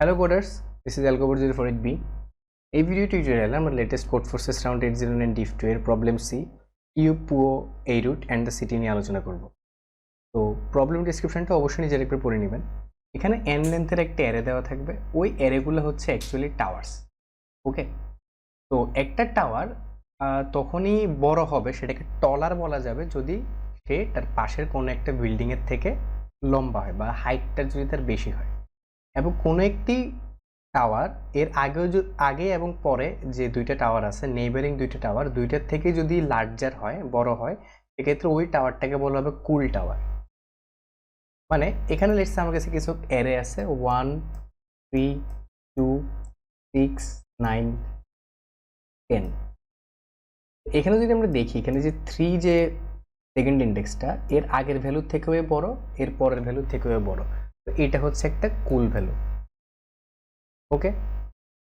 Hello coders, this is Algobor08B. এই video টিউটোরিয়ালে আমরা latest code forces round 809 div 2 এর প্রবলেম সি ইউ পুও এই রুট অ্যান্ড দ্য সিটি নিয়ে আলোচনা করব। তো প্রবলেম ডেসক্রিপশনটা অবশ্যই নিজের একবার পড়ে নেবেন। এখানে n লেন্থের একটা অ্যারে দেওয়া থাকবে, ওই অ্যারেগুলো হচ্ছে অ্যাকচুয়ালি টাওয়ার্স। ওকে, তো একটা টাওয়ার তখনই বড় হবে, সেটাকে টলার বলা যাবে যদি সে তার পাশের কোনো একটা বিল্ডিংয়ের থেকে লম্বা হয় বা হাইটটা যদি তার বেশি হয়, এবং কোনো একটি টাওয়ার এর আগে এবং পরে যে দুইটা টাওয়ার আছে, নেইবারিং দুইটা টাওয়ার, দুইটার থেকে যদি লার্জার হয়, বড় হয়, সেক্ষেত্রে ওই টাওয়ারটাকে বলা হবে কুল টাওয়ার। মানে এখানে লেটস আমার কাছে কিছু অ্যারে আছে 1 3 2 6 9 10। এখানে যদি আমরা দেখি, এখানে যে 3 যে সেকেন্ড ইন্ডেক্সটা এর আগের ভ্যালুর থেকেও বড়, এর পরের ভ্যালুর থেকেও বড়, তো এটা হচ্ছে একটা কুল ভ্যালু। ওকে,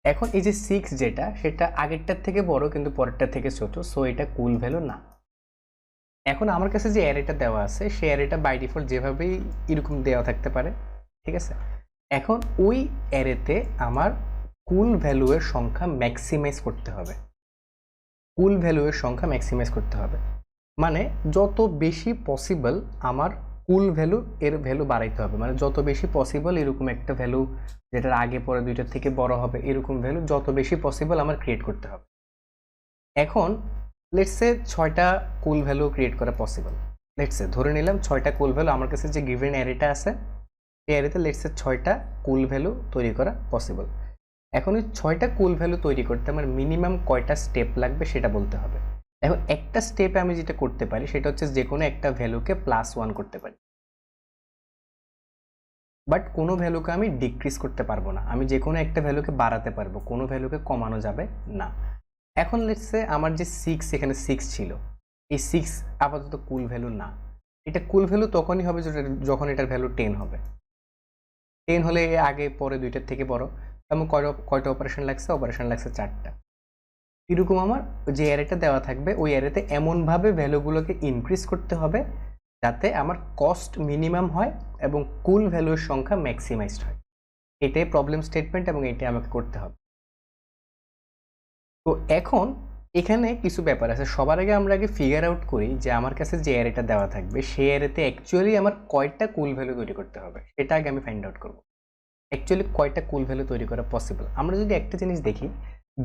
এখন এই যে 6 যেটা, সেটা আগেরটার থেকে বড় কিন্তু পরেরটার থেকে ছোট, সো এটা কুল ভ্যালু না। এখন আমার কাছে যে অ্যারেটা দেওয়া আছে, সেই অ্যারেটা বাই ডিফল্ট যেভাবেই এরকম দেওয়া থাকতে পারে, ঠিক আছে। এখন ওই অ্যারেতে আমার কুল ভ্যালুয়ের সংখ্যা ম্যাক্সিমাইজ করতে হবে। কুল ভ্যালুয়ের সংখ্যা ম্যাক্সিমাইজ করতে হবে মানে যত বেশি পসিবল আমার কুল ভ্যালু এর ভ্যালু বাড়াইতে হবে। মানে যত বেশি পসিবল এরকম একটা ভ্যালু যেটার আগে পরে দুইটার থেকে বড় হবে, এরকম ভ্যালু যত বেশি পসিবল আমার ক্রিয়েট করতে হবে। এখন লেটস সে 6টা কুল ভ্যালু ক্রিয়েট করা পসিবল। লেটস সে ধরে নিলাম 6টা কুল ভ্যালু আমার কাছে যে গিভেন অ্যারেটা আছে, এই অ্যারেতে লেটস সে 6টা কুল ভ্যালু তৈরি করা পসিবল। এখন এই 6টা কুল ভ্যালু তৈরি করতে আমার মিনিমাম কয়টা স্টেপ লাগবে সেটা বলতে হবে। এখন একটা স্টেপে আমি যেটা করতে পারি সেটা হচ্ছে যে কোনো একটা ভ্যালুকে +1 করতে পারি, বাট কোনো ভ্যালুকে আমি ডিক্রিজ করতে পারবো না। আমি যে কোনো একটা ভ্যালুকে বাড়াতে পারবো, কোনো ভ্যালুকে কমানো যাবে না। এখন লেটস সে আমার যে 6, এখানে 6 ছিল, এই 6 আপাতত কুল ভ্যালু না। এটা কুল ভ্যালু তখনই হবে যখন এটার ভ্যালু 10 হবে। 10 হলে আগে পরে দুইটার থেকে বড়। এবং কয়টা অপারেশন লাগছে? অপারেশন লাগছে 4টা। এরকম আমার যে অ্যারেটা দেওয়া থাকবে, ওই অ্যারেতে এমনভাবে ভ্যালুগুলোকে ইনক্রিজ করতে হবে যাতে আমার কস্ট মিনিমাম হয় এবং কুল ভ্যালুর সংখ্যা ম্যাক্সিমাইজড হয়। এটাই প্রবলেম স্টেটমেন্ট এবং এটাই আমাকে করতে হবে। তো এখন এখানে কিছু ব্যাপার আছে। সবার আগে আমরা ফিগার আউট করি যে আমার কাছে যে অ্যারেটা দেওয়া থাকবে, সেই অ্যারেতে অ্যাকচুয়ালি আমার কয়টা কুল ভ্যালু তৈরি করতে হবে সেটা আগে আমি ফাইন্ড আউট করবো। অ্যাকচুয়ালি কয়টা কুল ভ্যালু তৈরি করা পসিবল। আমরা যদি একটা জিনিস দেখি,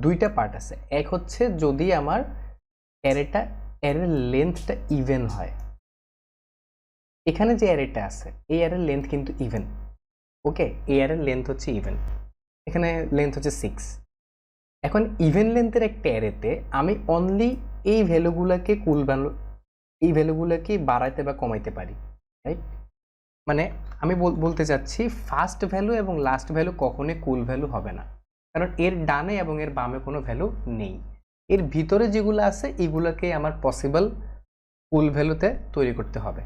দুইটা পার্ট আছে। এক হচ্ছে যদি আমার অ্যারের লেন্থটা ইভেন হয়। এখানে যে অ্যারেটা আছে, এই অ্যারের লেন্থ কিন্তু ইভেন। ওকে, এই অ্যারের লেন্থ হচ্ছে ইভেন, এখানে লেন্থ হচ্ছে 6। এখন ইভেন লেন্থের একটা অ্যারেতে আমি অনলি এই ভ্যালুগুলোকে এই ভ্যালুগুলোকে বাড়াইতে বা কমাইতে পারি, রাইট? মানে আমি বলতে চাচ্ছি ফার্স্ট ভ্যালু এবং লাস্ট ভ্যালু কখনোই কুল ভ্যালু হবে না, কারণ এর ডানে এবং এর বামে কোনো ভ্যালু নেই। এর ভিতরে যেগুলো আছে এগুলোকে আমার পসিবল কুল ভ্যালুতে তৈরি করতে হবে।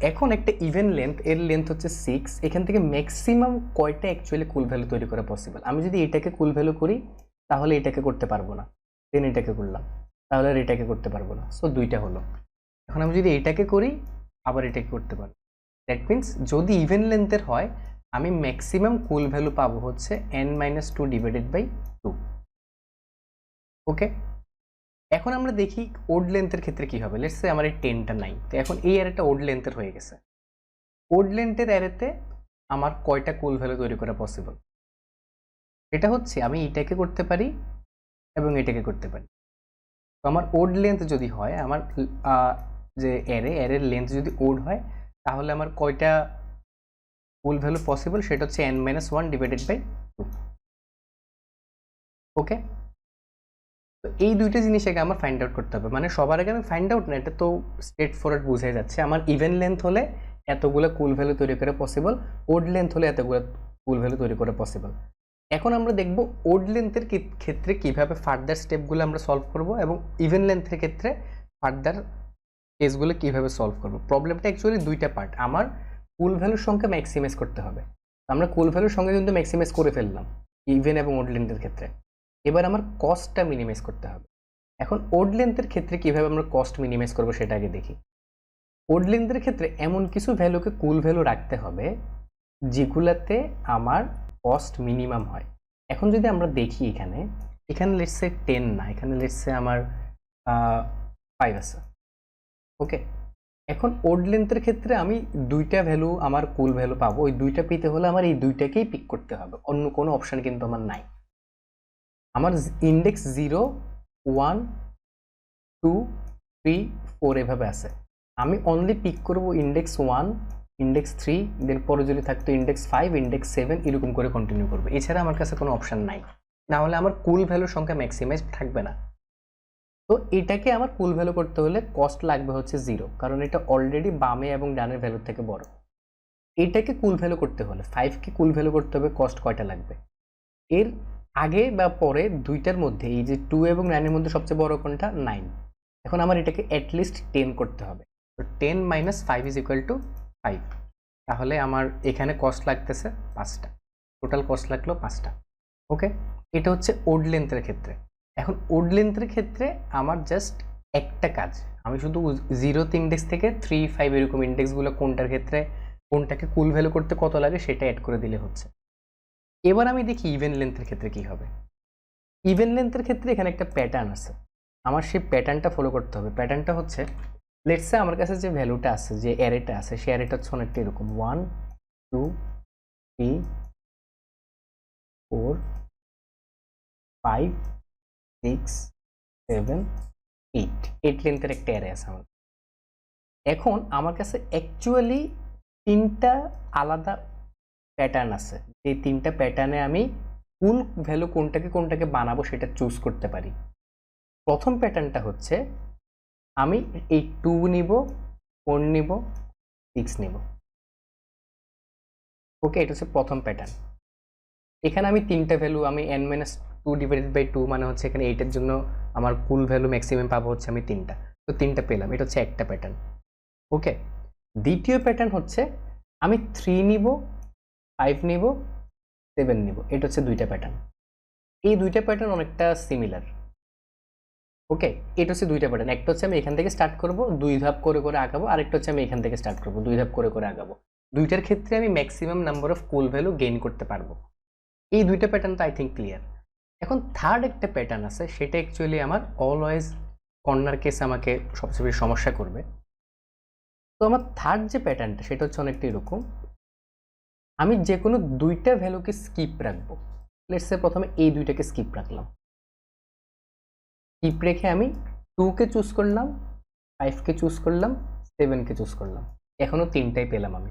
এখন একটা ইভেন লেন্থ, এর লেন্থ হচ্ছে 6, এখান থেকে ম্যাক্সিমাম কয়টা অ্যাকচুয়ালি কুল ভ্যালু তৈরি করা পসিবল। আমি যদি এটাকে কুল ভ্যালু করি তাহলে এটাকে করতে পারবো না, দেন এটাকে করলাম তাহলে আর এটাকে করতে পারবো না, সো দুইটা হলো। এখন আমি যদি এটাকে করি আবার এটাকে করতে পারবো। দ্যাট মিনস যদি ইভেন লেন্থের হয় আমি ম্যাক্সিমাম কুল ভ্যালু পাবো হচ্ছে n-2 ডিভাইডেড বাই 2। ওকে, এখন আমরা দেখি ওড লেন্থের ক্ষেত্রে কি হবে। লেটস সে আমার এই 10টা নাই, তো এখন এই অ্যারেটা ওড লেন্থের হয়ে গেছে। ওড লেন্থের অ্যারেতে আমার কয়টা কুল ভ্যালু তৈরি করা পসিবল? এটা হচ্ছে আমি এটাকে করতে পারি এবং এটাকে করতে পারি। তো আমার ওড লেন্থ যদি হয়, আমার যে অ্যারের লেন্থ যদি ওড হয়, তাহলে আমার কয়টা কুল ভ্যালু পসিবল সেটা হচ্ছে n-1 ডিভাইডেড বাই 2। ওকে, তো এই দুইটা জিনিস আগে আমার ফাইন্ড আউট করতে হবে। মানে সবার আগে আমি ফাইন্ড আউট না, এটা তো স্ট্রেট ফরওয়ার্ড বুঝে যাচ্ছে। আমার ইভেন লেন্থ হলে এতগুলো কুল ভ্যালু তৈরি করা পসিবল, ওড লেন্থ হলে এতগুলো কুল ভ্যালু তৈরি করা পসিবল। এখন আমরা দেখব ওড লেন্থের ক্ষেত্রে কিভাবে ফার্দার স্টেপগুলো আমরা সলভ করব এবং ইভেন লেন্থের ক্ষেত্রে ফার্দার কেসগুলো কিভাবে সলভ করব। প্রবলেমটা অ্যাকচুয়ালি দুইটা পার্ট। আমার কুল ভ্যালুর সংখ্যা ম্যাক্সিমাইজ করতে হবে। আমরা কুল ভ্যালুর সংখ্যা কিন্তু ম্যাক্সিমাইজ করে ফেললাম ইভেন এবং ওড লেন্থের ক্ষেত্রে। এবার আমার কস্টটা মিনিমাইজ করতে হবে। এখন ওড লেন্থের ক্ষেত্রে কিভাবে আমরা কস্ট মিনিমাইজ করব সেটা আগে দেখি। ওড লেন্থের ক্ষেত্রে এমন কিছু ভ্যালুকে কুল ভ্যালু রাখতে হবে যেগুলাতে আমার কস্ট মিনিমাম হয়। এখন যদি আমরা দেখি এখানে লেটস সে 10 না, এখানে লেটস সে আমার 5 আছে। ওকে, এখন ওড লেন্থের ক্ষেত্রে আমি দুইটা ভ্যালু আমার কুল ভ্যালু পাবো, ওই দুইটা পেতে হলে আমার এই দুইটাকেই পিক করতে হবে, অন্য কোনো অপশন কিন্তু আমার নাই। আমার ইন্ডেক্স 0 1 2 3 4 এভাবে আছে, আমি অনলি পিক করব ইন্ডেক্স 1 ইন্ডেক্স 3, দেন পরে যদি থাকতো ইন্ডেক্স 5 ইন্ডেক্স 7 এরকম করে কন্টিনিউ করবো, এছাড়া আমার কাছে কোনো অপশন নাই, না হলে আমার কুল ভ্যালুর সংখ্যা ম্যাক্সিমাইজ থাকবে না। তো এটাকে আমার কুল ভ্যালু করতে হলে কস্ট লাগবে হচ্ছে 0, কারণ এটা অলরেডি বামে এবং ডানের ভ্যালুর থেকে বড়। এটাকে কুল ভ্যালু করতে হলে 5 কে কুল ভ্যালু করতে হবে, কস্ট কয়টা লাগবে? এর আগে বা পরে দুইটার মধ্যে এই যে 2 এবং 9 এর মধ্যে সবচেয়ে বড় কোনটা? 9। এখন আমার এটাকে অ্যাটলিস্ট 10 করতে হবে, তো 10 - 5 = 5। তাহলে আমার এখানে কস্ট লাগতেছে 5টা, টোটাল কস্ট লাগলো 5টা। ওকে, এটা হচ্ছে ওড লেন্থের ক্ষেত্রে। এখন ওড লেন্থের ক্ষেত্রে আমার জাস্ট একটা কাজ, আমি শুধু 0th ইন্ডেক্স থেকে 3 5 এরকম ইন্ডেক্সগুলো কোনটার ক্ষেত্রে কোনটাকে কুল ভ্যালু করতে কত লাগে সেটা অ্যাড করে দিলে হচ্ছে। এবার আমি দেখি ইভেন লেন্থের ক্ষেত্রে কি হবে। ইভেন লেন্থের ক্ষেত্রে এখানে একটা প্যাটার্ন আছে, আমার সেই প্যাটার্নটা ফলো করতে হবে। প্যাটার্নটা হচ্ছে লেটস সে আমার কাছে যে ভ্যালুটা আছে, যে অ্যারেটা আছে, সেই অ্যারেটা হচ্ছে অনেকটা এরকম 1 2 3 4 5 6 7 8 লেন্থের একটা অ্যারে আছে আমার। এখন আমার কাছে অ্যাকচুয়ালি 3টা আলাদা প্যাটার্ন আছে, এই 3টা প্যাটার্নে আমি কুল ভ্যালু কোনটাকে বানাবো সেটা চুজ করতে পারি। প্রথম প্যাটার্নটা হচ্ছে আমি এই 2 নিব, 4 নিব, 6 নিব। ওকে, এটা হচ্ছে প্রথম প্যাটার্ন। এখানে আমি 3টা ভ্যালু, আমি n-2/2 মানে হচ্ছে এখানে 8 এর জন্য আমার কুল ভ্যালু ম্যাক্সিমাম পাবো হচ্ছে আমি 3টা, তো 3টা পেলাম, এটা হচ্ছে একটা প্যাটার্ন। ওকে, দ্বিতীয় প্যাটার্ন হচ্ছে আমি 3 নিব, 5 নিব, 7 নিব, এটা হচ্ছে 2টা প্যাটার্ন। এই 2টা প্যাটার্ন অনেকটা সিমিলার। ওকে, এটা হচ্ছে 2টা প্যাটার্ন, একটা হচ্ছে আমি এখান থেকে স্টার্ট করব 2 ধাপ করে করে আগাবো, আরেকটা হচ্ছে আমি এখান থেকে স্টার্ট করব 2 ধাপ করে করে আগাবো। দুইটার ক্ষেত্রে আমি maximum number of cool value gain করতে পারবো। এই 2টা প্যাটার্ন তো আই থিঙ্ক ক্লিয়ার। এখন থার্ড একটা প্যাটার্ন আছে, সেটা অ্যাকচুয়ালি আমার অলওয়েজ কর্নার কেস আমাকে সবচেয়ে বেশি সমস্যা করবে। তো আমার থার্ড যে প্যাটার্নটা সেটা হচ্ছে অনেকটা এরকম, আমি যে কোনো 2টা ভ্যালুকে স্কিপ রাখবো। লেটস সে প্রথমে এই 2টাকে স্কিপ রাখলাম, স্কিপ রেখে আমি 2 কে চুজ করলাম, 5 কে চুজ করলাম, 7 কে চুজ করলাম, এখনো 3টাই পেলাম আমি।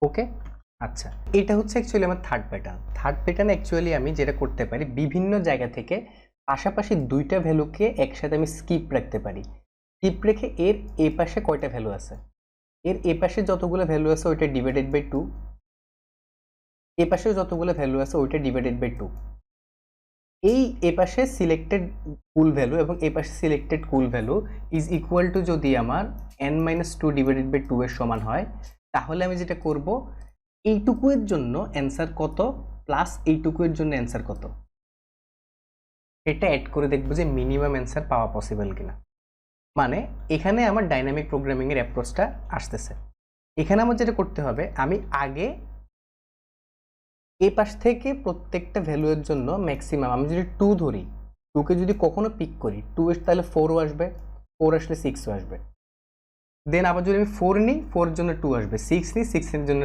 ওকে, আচ্ছা, এটা হচ্ছে অ্যাকচুয়ালি আমার third pattern. Third pattern actually আমি যেটা করতে পারি, বিভিন্ন জায়গা থেকে পাশাপাশি 2টা ভ্যালুকে একসাথে আমি স্কিপ রাখতে পারি। স্কিপ রেখে এর এ পাশে কয়টা ভ্যালু আছে, এর এ পাশে যতগুলো ভ্যালু আছে ওইটা ডিভাইডেড বাই 2, এ পাশে যতগুলো ভ্যালু আছে ওইটা ডিভাইডেড বাই 2। এই এ পাশে সিলেক্টেড কুল ভ্যালু এবং এ পাশে selected cool value is equal to যদি আমার n-2 ডিভাইডেড বাই 2 এর সমান হয়, তাহলে আমি যেটা করব, এইটুকু এর জন্য অ্যান্সার কত প্লাস এইটুকু এর জন্য অ্যান্সার কত, এটা অ্যাড করে দেখবো যে মিনিমাম অ্যান্সার পাওয়া পসিবল কিনা। মানে এখানে আমার ডাইনামিক প্রোগ্রামিং এর অ্যাপ্রোচটা আসতেছে। এখানে আমার যেটা করতে হবে, আমি আগে এই পাশ থেকে প্রত্যেকটা ভ্যালু এর জন্য ম্যাক্সিমাম, আমি যদি 2 ধরি, 2 কে যদি কখনো পিক করি 2 এর তাহলে 4ও আসবে, 4 আসলে 6ও আসবে। দেন আবার যদি আমি 4 নিই, 4 এর জন্য 2 আসবে, 6 নিই, 6 এর জন্য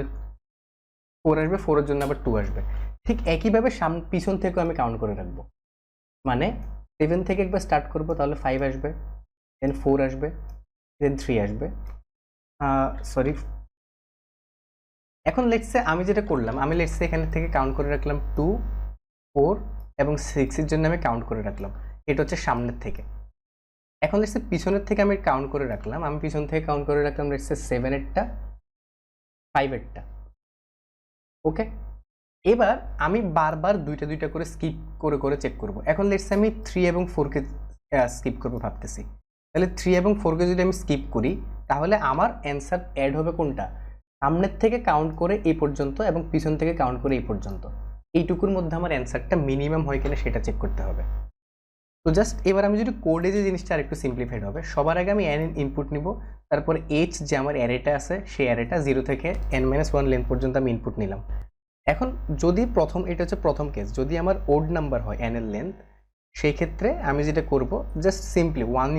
4 আসবে, 4 এর জন্য আবার 2 আসবে। ঠিক একইভাবে পিছন থেকেও আমি কাউন্ট করে রাখবো। মানে 7 থেকে একবার স্টার্ট করবো, তাহলে 5 আসবে, দেন 4 আসবে, দেন 3 আসবে, সরি। এখন লেটস সে আমি যেটা করলাম, আমি লেটস সে এখান থেকে কাউন্ট করে রাখলাম 2 4 এবং 6 এর জন্য আমি কাউন্ট করে রাখলাম, এটা হচ্ছে সামনের থেকে। এখন লেটস সে পিছনের থেকে আমি কাউন্ট করে রাখলাম, আমি পিছন থেকে কাউন্ট করে রাখলাম লেটস সে 7 এরটা, 5 এরটা। ওকে, এবার আমি বারবার 2টা করে স্কিপ করে করে চেক করব। এখন লেটস সে আমি 3 এবং 4 কে স্কিপ করবো ভাবতেছি, তাহলে 3 এবং 4 কে যদি আমি স্কিপ করি, তাহলে আমার অ্যান্সার অ্যাড হবে কোনটা, সামনের থেকে কাউন্ট করে এই পর্যন্ত এবং পিছন থেকে কাউন্ট করে এই পর্যন্ত, এইটুকুর মধ্যে আমার অ্যান্সারটা মিনিমাম হয় কিনা সেটা চেক করতে হবে। তো জাস্ট এবার আমি যদি কোডে যে জিনিসটা আরেকটু সিম্পলিফাইড হবে, সবার আগে আমি n ইনপুট নিব, তারপর h যে আমার অ্যারেটা আছে সেই অ্যারেটা 0 থেকে n-1 লেন্থ পর্যন্ত আমি ইনপুট নিলাম। এখন যদি প্রথম, এটা হচ্ছে প্রথম কেস, যদি আমার ওড নাম্বার হয় n এর লেন্থ, সেই ক্ষেত্রে আমি যেটা করব জাস্ট সিম্পলি ওয়ান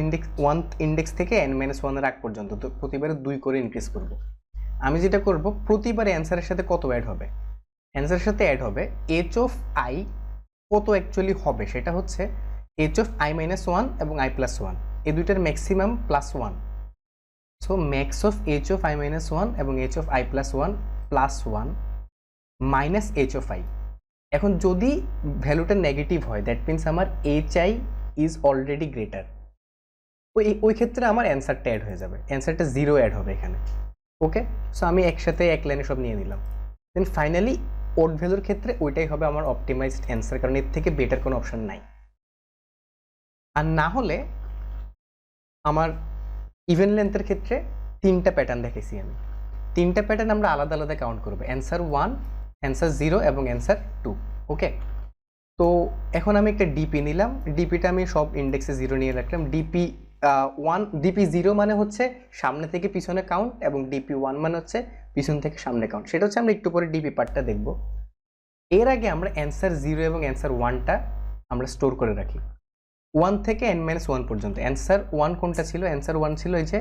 ইন্ডেক্স থেকে n-1 এর আগ পর্যন্ত তো প্রতিবারে 2 করে ইনক্রিজ করব। আমি যেটা করব প্রতিবারে অ্যান্সারের সাথে কত অ্যাড হবে, অ্যান্সারের সাথে অ্যাড হবে h অফ i কত অ্যাকচুয়ালি হবে, সেটা হচ্ছে h অফ i-1 এবং i+1, এই দুইটার maximum +1। So max of h of i-1 এবং h of i+1 +1 minus h of i। এখন যদি ভ্যালুটা নেগেটিভ হয়, দ্যাট মিনস আমার hi ইজ অলরেডি গ্রেটার, ওই ক্ষেত্রে আমার অ্যান্সারটা অ্যাড হয়ে যাবে, অ্যান্সারটা 0 অ্যাড হবে এখানে। ওকে, সো আমি একসাথে এক লাইনে সব নিয়ে নিলাম। দেন ফাইনালি ওড ভ্যালুর ক্ষেত্রে ওইটাই হবে আমার অপটিমাইজড অ্যান্সার, কারণ এর থেকে বেটার কোনো অপশন নাই। আর না হলে আমার ইভেন লেন্থের ক্ষেত্রে 3টা প্যাটার্ন দেখেছি আমি, 3টা প্যাটার্ন আমরা আলাদা আলাদা কাউন্ট করবো, অ্যান্সার 1, অ্যান্সার 0 এবং অ্যান্সার 2। ওকে, তো এখন আমি একটা ডিপি নিলাম, ডিপিটা আমি সব ইন্ডেক্সে 0 নিয়ে রাখলাম। ডিপি 0 মানে হচ্ছে সামনে থেকে পিছনে কাউন্ট, এবং ডিপি 1 মানে হচ্ছে পিছন থেকে সামনে কাউন্ট। সেটা হচ্ছে আমরা একটু পরে ডিপি পার্টটা দেখব। এর আগে আমরা অ্যান্সার 0 এবং অ্যান্সার 1টা আমরা স্টোর করে রাখি 1 থেকে n-1 পর্যন্ত। অ্যান্সার 1 কোনটা ছিল? অ্যান্সার 1 ছিল এই যে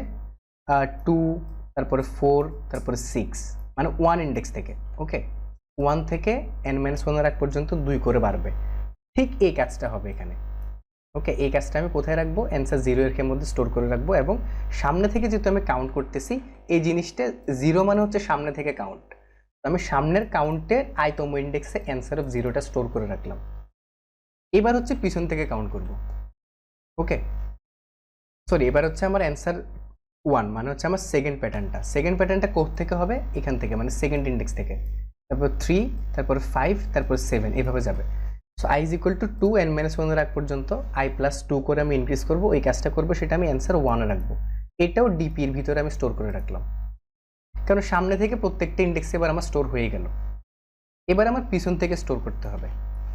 2, তারপরে 4, তারপরে 6, মানে 1 ইন্ডেক্স থেকে। ওকে, 1 থেকে n-1 এর আগ পর্যন্ত 2 করে বাড়বে। ঠিক এই কাজটা হবে এখানে। ওকে, এই কাজটা আমি কোথায় রাখবো? অ্যান্সার 0 এর মধ্যে স্টোর করে রাখবো, এবং সামনে থেকে যেহেতু আমি কাউন্ট করতেছি, এই জিনিসটা 0 মানে হচ্ছে সামনে থেকে কাউন্ট, আমি সামনের কাউন্টের i তম ইন্ডেক্সে অ্যান্সার অফ 0টা স্টোর করে রাখলাম। এবার হচ্ছে পিছন থেকে কাউন্ট করব। ওকে, সরি, এবার হচ্ছে আমার অ্যান্সার 1 মানে হচ্ছে আমার সেকেন্ড প্যাটার্নটা কোথা থেকে হবে? এখান থেকে, মানে সেকেন্ড ইন্ডেক্স থেকে, তারপর 3, তারপর 5, তারপর 7, এইভাবে যাবে। So i is equal to 2, n-1 এর আগ পর্যন্ত i+2 করে আমি ইনক্রিজ করব। ওই কাজটা করবো, সেটা আমি অ্যান্সার 1 এ রাখবো। এটাও ডিপির ভিতরে আমি স্টোর করে রাখলাম, কারণ সামনে থেকে প্রত্যেকটা ইন্ডেক্সে এবার আমার স্টোর হয়ে গেল। এবার আমার পিছন থেকে স্টোর করতে হবে,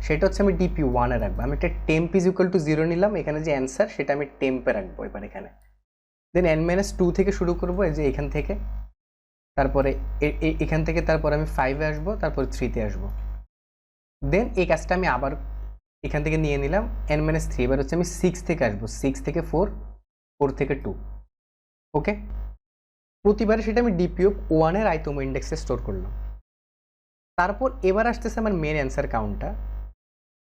সেটা হচ্ছে আমি ডিপি 1 এ রাখবো। আমি একটা টেম্প ইজ ইকুয়াল টু 0 নিলাম, এখানে যে অ্যান্সার সেটা আমি টেম্পে রাখবো এবার এখানে। দেন n-2 থেকে শুরু করবো, এই যে এখান থেকে, তারপরে এখান থেকে, তারপরে আমি 5-এ আসবো, তারপরে 3-তে আসবো। দেন এই কাজটা আমি আবার এখান থেকে নিয়ে নিলাম n-3। এবার হচ্ছে আমি 6 থেকে আসবো, 6 থেকে 4, 4 থেকে 2। ওকে, প্রতিবারে সেটা আমি ডিপি অফ 1 এর i তম ইন্ডেক্সে স্টোর করলাম। তারপর এবার আসতেছে আমার মেন অ্যান্সার কাউন্টটা।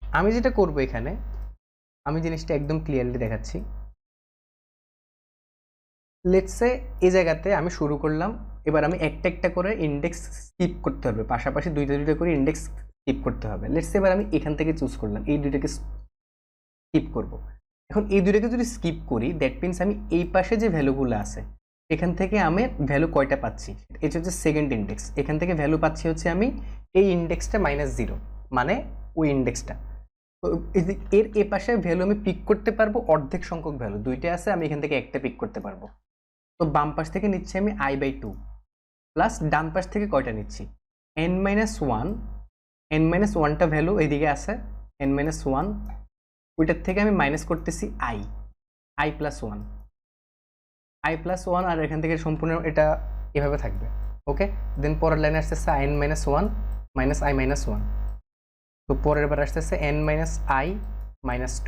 আমি যেটা করব এখানে, আমি জিনিসটা একদম ক্লিয়ারলি দেখাচ্ছি। লেটস সে এই জায়গাতে আমি শুরু করলাম, এবার আমি একটা একটা করে ইন্ডেক্স স্কিপ করতে হবে, পাশাপাশি দুইটা করে ইন্ডেক্স স্কিপ করতে হবে। লেটস সে এবার আমি এখান থেকে চুজ করলাম, এই দুইটাকে স্কিপ করব। এখন এই দুইটাকে যদি স্কিপ করি, দ্যাট মিনস আমি এই পাশে যে ভ্যালুগুলো আছে এখান থেকে আমি ভ্যালু কয়টা পাচ্ছি, এটা হচ্ছে সেকেন্ড ইন্ডেক্স। এখান থেকে ভ্যালু পাচ্ছি হচ্ছে আমি এই ইন্ডেক্সটা -0, মানে ওই ইন্ডেক্সটা। তো এর এ পাশে ভ্যালু আমি পিক করতে পারবো অর্ধেক সংখ্যক ভ্যালু, দুইটা আছে, আমি এখান থেকে একটা পিক করতে পারবো। তো বাম পাশ থেকে নিচ্ছি আমি i/2, প্লাস ডান পাশ থেকে কয়টা নিচ্ছি n-1, n-1টা ভ্যালু এইদিকে আছে, n-1 ওইটার থেকে আমি মাইনাস করতেছি i+1, i+1, আর এখান থেকে সম্পূর্ণ এটা এভাবে থাকবে। ওকে, দেন পরের লাইনে আসতেছে n-1 মাইনাস i-1, তো পরের বার আসতেছে n-i-2।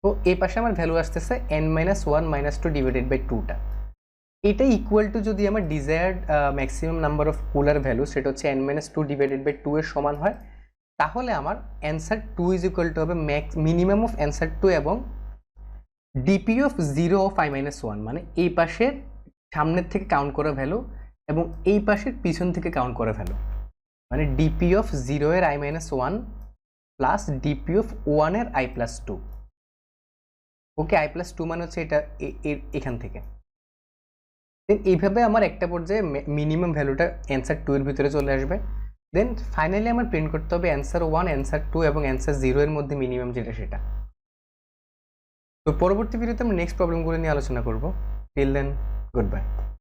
তো এই পাশে আমার ভ্যালু আসতেছে n-1 -2 ডিভাইডেড বাই 2টা। এটা ইকুয়াল টু যদি আমার desired maximum number of polar value, সেটা হচ্ছে n-2 ডিভাইডেড বাই 2 এর সমান হয়, তাহলে আমার অ্যান্সার 2 ইজ ইকুয়াল টু হবে মিনিমাম অফ অ্যান্সার 2 এবং ডিপি অফ 0 অফ i-1, মানে এই পাশের সামনের থেকে কাউন্ট করা ভ্যালু এবং এই পাশের পিছন থেকে কাউন্ট করা ভ্যালু, মানে ডিপি অফ 0 এর i-1 প্লাস ডিপি অফ 1 এর i+2। ওকে, i+2 মানে হচ্ছে এটা এখান থেকে। দেন এইভাবে আমার একটা পর্যায়ে মিনিমাম ভ্যালুটা অ্যান্সার 2 এর ভিতরে চলে আসবে। দেন ফাইনালি আমার প্রিন্ট করতে হবে অ্যান্সার 1, অ্যান্সার 2 এবং অ্যান্সার 0 এর মধ্যে মিনিমাম যেটা সেটা। তো পরবর্তী ভিডিওতে আমরা নেক্সট প্রবলেমগুলো নিয়ে আলোচনা করব। Till then, good bye.